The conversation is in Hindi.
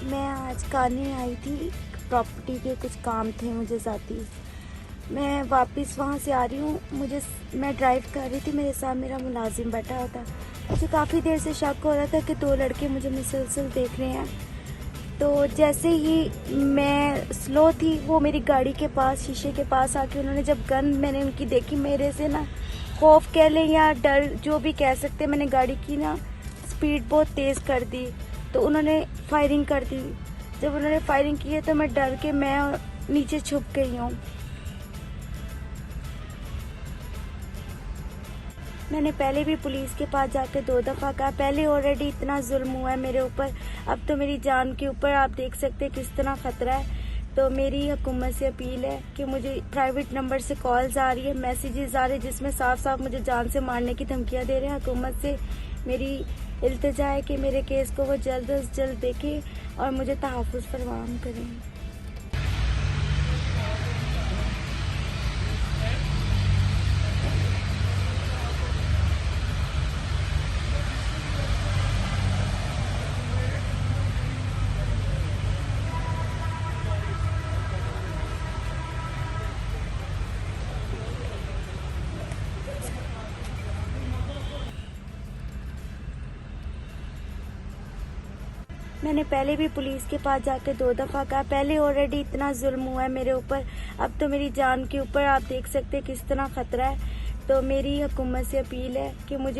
मैं आज काने आई थी, प्रॉपर्टी के कुछ काम थे मुझे ज़ाती। मैं वापस वहाँ से आ रही हूँ। मैं ड्राइव कर रही थी, मेरे साथ मेरा मुलाजिम बैठा हुआ था। मुझे काफ़ी देर से शक हो रहा था कि दो लड़के मुझे मुसलसल देख रहे हैं। तो जैसे ही मैं स्लो थी, वो मेरी गाड़ी के पास, शीशे के पास आके उन्होंने जब गन मैंने उनकी देखी, मेरे से ना खौफ कह लें या डर जो भी कह सकते, मैंने गाड़ी की ना स्पीड बहुत तेज़ कर दी। तो उन्होंने फायरिंग कर दी। जब उन्होंने फायरिंग की है तो मैं डर के मैं नीचे छुप गई हूँ। मैंने पहले भी पुलिस के पास जाकर 2 दफ़ा कहा, पहले ऑलरेडी इतना जुल्म हुआ है मेरे ऊपर, अब तो मेरी जान के ऊपर आप देख सकते हैं किस तरह ख़तरा है। तो मेरी हुकूमत से अपील है कि मुझे प्राइवेट नंबर से कॉल्स आ रही है, मैसेजेस आ रहे हैं जिसमें साफ साफ मुझे जान से मारने की धमकियाँ दे रहे हैं। हुकूमत से मेरी इल्तिजा है कि मेरे केस को वो जल्द अज जल्द देखें और मुझे तहफ़्फ़ुज़ फरहम करें। मैंने पहले भी पुलिस के पास जाकर 2 दफ़ा कहा, पहले ऑलरेडी इतना जुल्म हुआ है मेरे ऊपर, अब तो मेरी जान के ऊपर आप देख सकते हैं किस तरह ख़तरा है। तो मेरी हुकूमत से अपील है कि मुझे